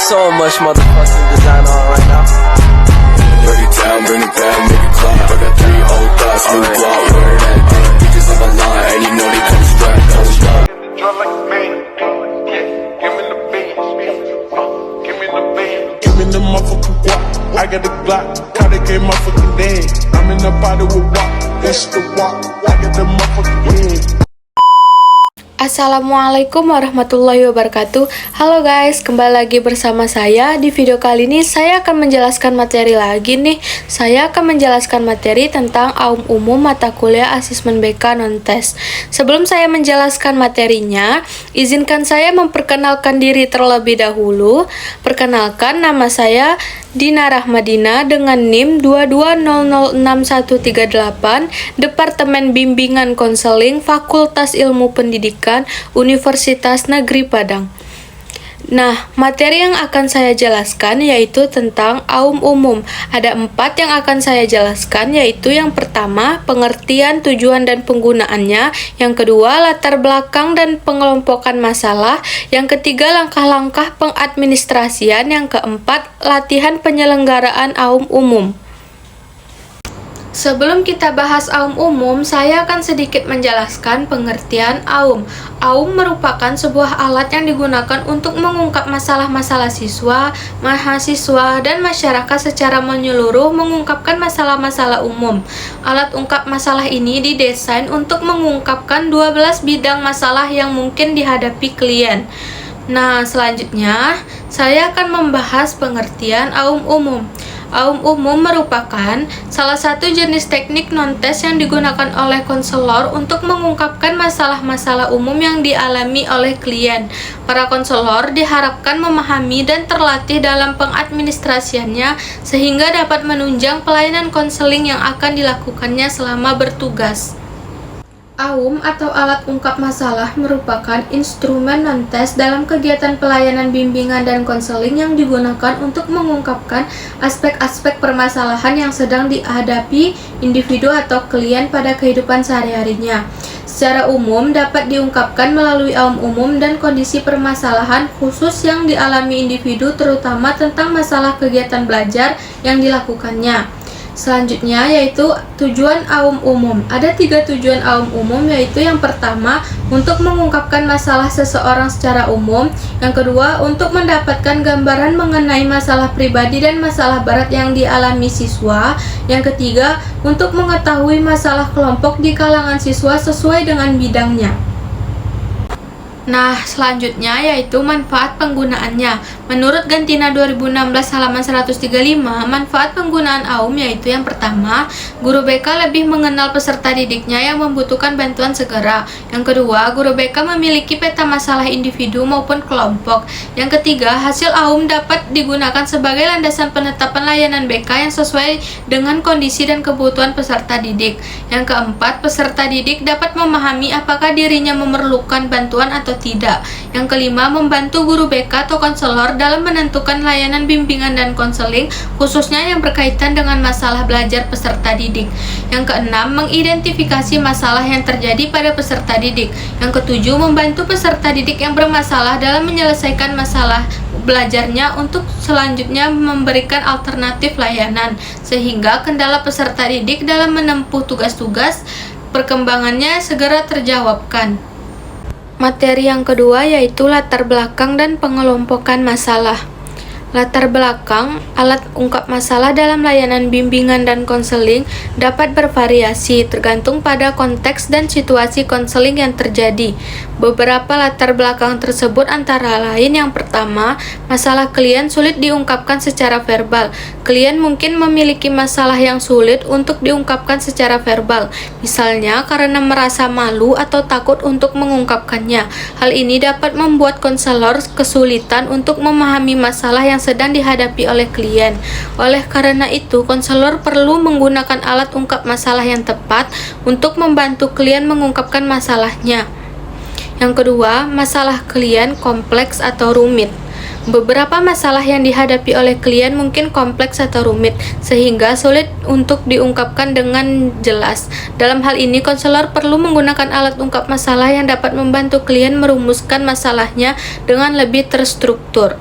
so much motherfucking design on right now. Bring it down, make it clap. I got 3 old thoughts, new block, where that thing. Bitches on my line, and you know they come strapped, come strapped. Drop like a man, yeah. Give me the beat, give me the beat. Give me the motherfucking guap. I got the Glock, caught it game motherfucking dead. I'm in the body with walk, that's the walk. I got the motherfucking head. Assalamualaikum warahmatullahi wabarakatuh. Halo guys, kembali lagi bersama saya. Di video kali ini saya akan menjelaskan materi lagi nih. Saya akan menjelaskan materi tentang Aum Umum Mata Kuliah Asesmen BK Non-Tes. Sebelum saya menjelaskan materinya, izinkan saya memperkenalkan diri terlebih dahulu. Perkenalkan, nama saya Dina Rahmadina dengan NIM 22006138, Departemen Bimbingan Konseling Fakultas Ilmu Pendidikan Universitas Negeri Padang. Nah, materi yang akan saya jelaskan yaitu tentang Aum Umum. Ada 4 yang akan saya jelaskan, yaitu yang pertama, pengertian, tujuan, dan penggunaannya. Yang kedua, latar belakang dan pengelompokan masalah. Yang ketiga, langkah-langkah pengadministrasian. Yang keempat, latihan penyelenggaraan Aum Umum. Sebelum kita bahas Aum Umum, saya akan sedikit menjelaskan pengertian Aum. Aum merupakan sebuah alat yang digunakan untuk mengungkap masalah-masalah siswa, mahasiswa, dan masyarakat secara menyeluruh, mengungkapkan masalah-masalah umum. Alat ungkap masalah ini didesain untuk mengungkapkan 12 bidang masalah yang mungkin dihadapi klien. Nah, selanjutnya saya akan membahas pengertian Aum Umum. Aum Umum merupakan salah satu jenis teknik non-tes yang digunakan oleh konselor untuk mengungkapkan masalah-masalah umum yang dialami oleh klien. Para konselor diharapkan memahami dan terlatih dalam pengadministrasiannya sehingga dapat menunjang pelayanan konseling yang akan dilakukannya selama bertugas. Aum atau alat ungkap masalah merupakan instrumen non-tes dalam kegiatan pelayanan bimbingan dan konseling yang digunakan untuk mengungkapkan aspek-aspek permasalahan yang sedang dihadapi individu atau klien pada kehidupan sehari-harinya. Secara umum dapat diungkapkan melalui Aum Umum dan kondisi permasalahan khusus yang dialami individu, terutama tentang masalah kegiatan belajar yang dilakukannya. Selanjutnya yaitu tujuan Aum Umum. Ada 3 tujuan Aum Umum, yaitu yang pertama, untuk mengungkapkan masalah seseorang secara umum. Yang kedua, untuk mendapatkan gambaran mengenai masalah pribadi dan masalah berat yang dialami siswa. Yang ketiga, untuk mengetahui masalah kelompok di kalangan siswa sesuai dengan bidangnya. Nah, selanjutnya yaitu manfaat penggunaannya. Menurut Gantina 2016 halaman 135, manfaat penggunaan Aum yaitu yang pertama, guru BK lebih mengenal peserta didiknya yang membutuhkan bantuan segera. Yang kedua, guru BK memiliki peta masalah individu maupun kelompok. Yang ketiga, hasil Aum dapat digunakan sebagai landasan penetapan layanan BK yang sesuai dengan kondisi dan kebutuhan peserta didik. Yang keempat, peserta didik dapat memahami apakah dirinya memerlukan bantuan atau tidak. Yang kelima, membantu guru BK atau konselor dalam menentukan layanan bimbingan dan konseling, khususnya yang berkaitan dengan masalah belajar peserta didik. Yang keenam, mengidentifikasi masalah yang terjadi pada peserta didik. Yang ketujuh, membantu peserta didik yang bermasalah dalam menyelesaikan masalah belajarnya untuk selanjutnya memberikan alternatif layanan, sehingga kendala peserta didik dalam menempuh tugas-tugas perkembangannya segera terjawabkan. Materi yang kedua yaitu latar belakang dan pengelompokan masalah. Latar belakang, alat ungkap masalah dalam layanan bimbingan dan konseling dapat bervariasi tergantung pada konteks dan situasi konseling yang terjadi. Beberapa latar belakang tersebut antara lain, yang pertama, masalah klien sulit diungkapkan secara verbal. Klien mungkin memiliki masalah yang sulit untuk diungkapkan secara verbal, misalnya karena merasa malu atau takut untuk mengungkapkannya. Hal ini dapat membuat konselor kesulitan untuk memahami masalah yang sedang dihadapi oleh klien. Oleh karena itu, konselor perlu menggunakan alat ungkap masalah yang tepat untuk membantu klien mengungkapkan masalahnya. Yang kedua, masalah klien kompleks atau rumit. Beberapa masalah yang dihadapi oleh klien mungkin kompleks atau rumit, sehingga sulit untuk diungkapkan dengan jelas. Dalam hal ini, konselor perlu menggunakan alat ungkap masalah yang dapat membantu klien merumuskan masalahnya dengan lebih terstruktur.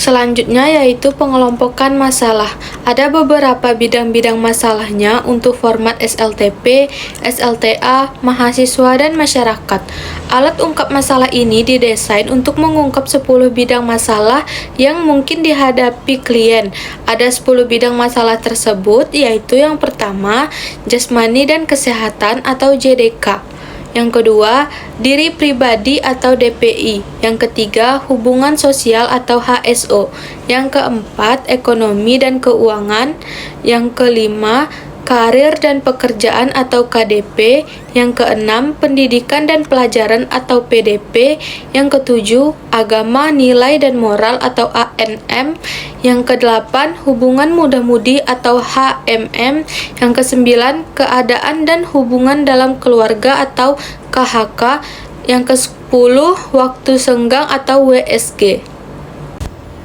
Selanjutnya yaitu pengelompokan masalah. Ada beberapa bidang-bidang masalahnya untuk format SLTP, SLTA, mahasiswa, dan masyarakat. Alat ungkap masalah ini didesain untuk mengungkap 10 bidang masalah yang mungkin dihadapi klien. Ada 10 bidang masalah tersebut, yaitu yang pertama, jasmani dan kesehatan atau JDK. Yang kedua, diri pribadi atau DPI. Yang ketiga, hubungan sosial atau HSO. Yang keempat, ekonomi dan keuangan. Yang kelima, karir dan pekerjaan atau KDP. Yang keenam, pendidikan dan pelajaran atau PDP. Yang ketujuh, agama, nilai dan moral atau ANM. Yang kedelapan, hubungan muda-mudi atau HMM. Yang kesembilan, keadaan dan hubungan dalam keluarga atau KHK. Yang kesepuluh, waktu senggang atau WSG.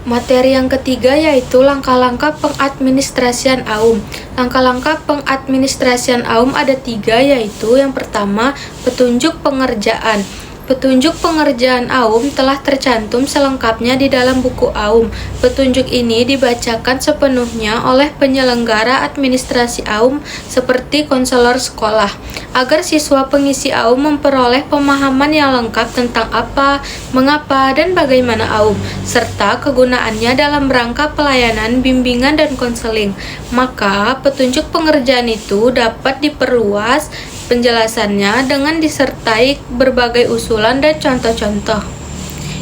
Materi yang ketiga yaitu langkah-langkah pengadministrasian AUM. Langkah-langkah pengadministrasian AUM ada 3, yaitu yang pertama, petunjuk pengerjaan. Petunjuk pengerjaan AUM telah tercantum selengkapnya di dalam buku AUM. Petunjuk ini dibacakan sepenuhnya oleh penyelenggara administrasi AUM seperti konselor sekolah, agar siswa pengisi AUM memperoleh pemahaman yang lengkap tentang apa, mengapa, dan bagaimana AUM, serta kegunaannya dalam rangka pelayanan, bimbingan, dan konseling. Maka, petunjuk pengerjaan itu dapat diperluas penjelasannya dengan disertai berbagai usulan dan contoh-contoh.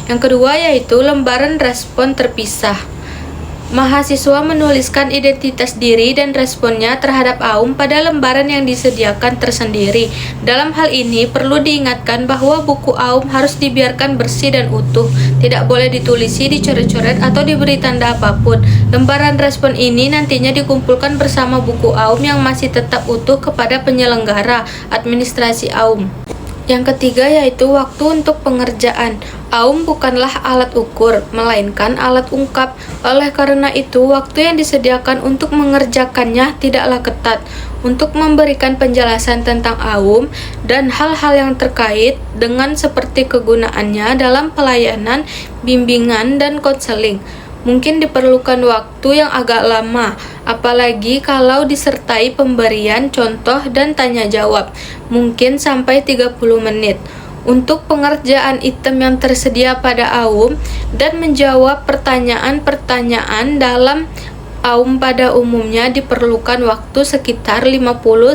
Yang kedua yaitu lembaran respon terpisah. Mahasiswa menuliskan identitas diri dan responnya terhadap AUM pada lembaran yang disediakan tersendiri. Dalam hal ini perlu diingatkan bahwa buku AUM harus dibiarkan bersih dan utuh, tidak boleh ditulisi, dicoret-coret, atau diberi tanda apapun. Lembaran respon ini nantinya dikumpulkan bersama buku AUM yang masih tetap utuh kepada penyelenggara administrasi AUM. Yang ketiga yaitu waktu untuk pengerjaan. AUM bukanlah alat ukur, melainkan alat ungkap. Oleh karena itu, waktu yang disediakan untuk mengerjakannya tidaklah ketat. Untuk memberikan penjelasan tentang AUM dan hal-hal yang terkait dengan seperti kegunaannya dalam pelayanan, bimbingan, dan konseling, mungkin diperlukan waktu yang agak lama, apalagi kalau disertai pemberian contoh dan tanya jawab, mungkin sampai 30 menit. Untuk pengerjaan item yang tersedia pada AUM dan menjawab pertanyaan-pertanyaan dalam AUM pada umumnya diperlukan waktu sekitar 50-60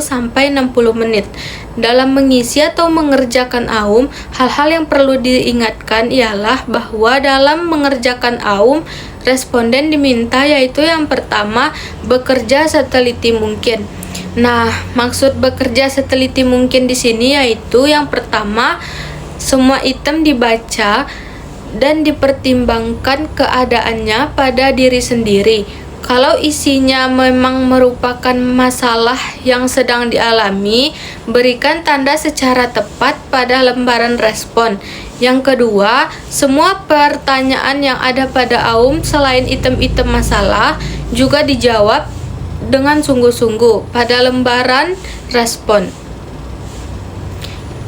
menit. Dalam mengisi atau mengerjakan AUM, hal-hal yang perlu diingatkan ialah bahwa dalam mengerjakan AUM, responden diminta yaitu yang pertama, bekerja seteliti mungkin. Nah, maksud bekerja seteliti mungkin di sini yaitu yang pertama, semua item dibaca dan dipertimbangkan keadaannya pada diri sendiri. Kalau isinya memang merupakan masalah yang sedang dialami, berikan tanda secara tepat pada lembaran respon. Yang kedua, semua pertanyaan yang ada pada AUM selain item-item masalah juga dijawab dengan sungguh-sungguh pada lembaran respon.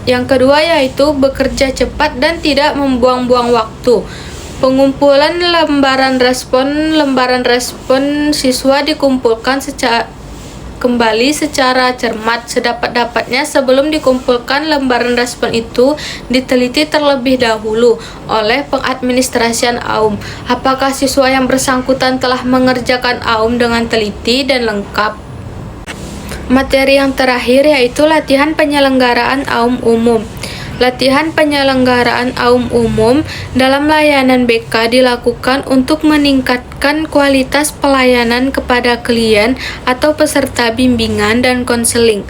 Yang kedua yaitu bekerja cepat dan tidak membuang-buang waktu. Pengumpulan lembaran respon siswa dikumpulkan kembali secara cermat sedapat-dapatnya. Sebelum dikumpulkan lembaran respon itu diteliti terlebih dahulu oleh pengadministrasian AUM apakah siswa yang bersangkutan telah mengerjakan AUM dengan teliti dan lengkap. Materi yang terakhir yaitu latihan penyelenggaraan AUM umum. Latihan penyelenggaraan AUM umum dalam layanan BK dilakukan untuk meningkatkan kualitas pelayanan kepada klien atau peserta bimbingan dan konseling.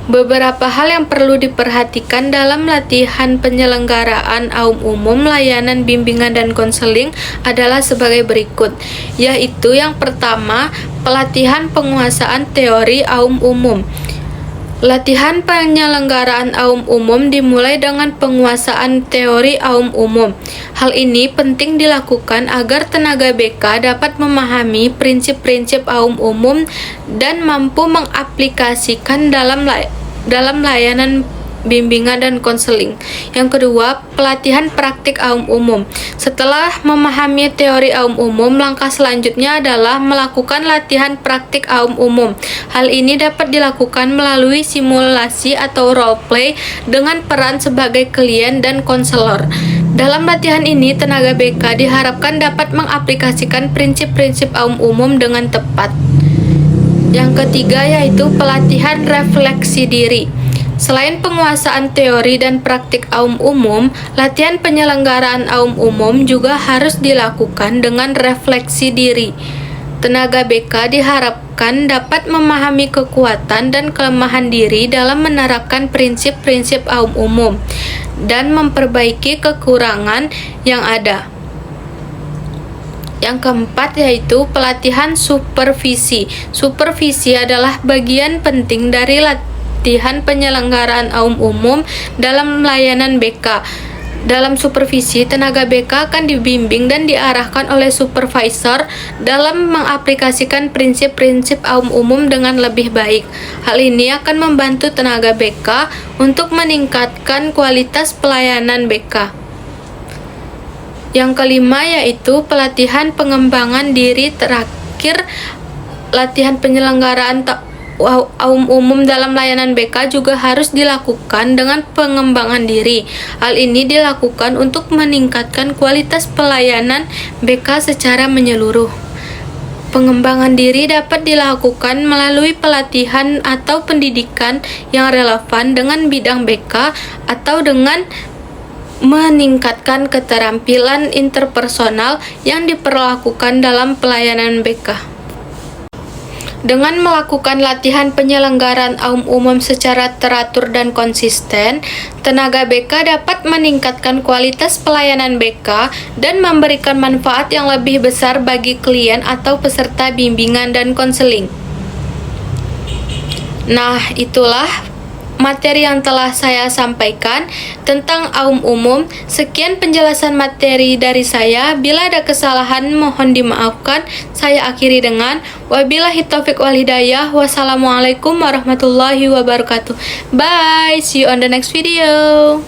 Beberapa hal yang perlu diperhatikan dalam latihan penyelenggaraan AUM umum, layanan bimbingan dan konseling adalah sebagai berikut, yaitu yang pertama, pelatihan penguasaan teori AUM umum. Latihan penyelenggaraan AUM umum dimulai dengan penguasaan teori AUM umum. Hal ini penting dilakukan agar tenaga BK dapat memahami prinsip-prinsip AUM umum dan mampu mengaplikasikan dalam layanan bimbingan dan konseling. Yang kedua, pelatihan praktik AUM umum. Setelah memahami teori AUM umum, langkah selanjutnya adalah melakukan latihan praktik AUM umum. Hal ini dapat dilakukan melalui simulasi atau role play dengan peran sebagai klien dan konselor. Dalam latihan ini, tenaga BK diharapkan dapat mengaplikasikan prinsip-prinsip AUM umum dengan tepat. Yang ketiga yaitu pelatihan refleksi diri. Selain penguasaan teori dan praktik AUM umum, latihan penyelenggaraan AUM umum juga harus dilakukan dengan refleksi diri. Tenaga BK diharapkan dapat memahami kekuatan dan kelemahan diri dalam menerapkan prinsip-prinsip AUM umum dan memperbaiki kekurangan yang ada. Yang keempat yaitu pelatihan supervisi. Supervisi adalah bagian penting dari latihan penyelenggaraan AUM umum dalam layanan BK. Dalam supervisi, tenaga BK akan dibimbing dan diarahkan oleh supervisor dalam mengaplikasikan prinsip-prinsip AUM umum dengan lebih baik. Hal ini akan membantu tenaga BK untuk meningkatkan kualitas pelayanan BK. Yang kelima yaitu pelatihan pengembangan diri. Terakhir, latihan penyelenggaraan AUM umum dalam layanan BK juga harus dilakukan dengan pengembangan diri. Hal ini dilakukan untuk meningkatkan kualitas pelayanan BK secara menyeluruh. Pengembangan diri dapat dilakukan melalui pelatihan atau pendidikan yang relevan dengan bidang BK atau dengan meningkatkan keterampilan interpersonal yang diperlakukan dalam pelayanan BK. Dengan melakukan latihan penyelenggaraan AUM umum secara teratur dan konsisten, tenaga BK dapat meningkatkan kualitas pelayanan BK dan memberikan manfaat yang lebih besar bagi klien atau peserta bimbingan dan konseling. Nah, itulah materi yang telah saya sampaikan tentang AUM umum. Sekian penjelasan materi dari saya. Bila ada kesalahan mohon dimaafkan. Saya akhiri dengan wabillahi taufiq wal hidayah. Wassalamualaikum warahmatullahi wabarakatuh. Bye. See you on the next video.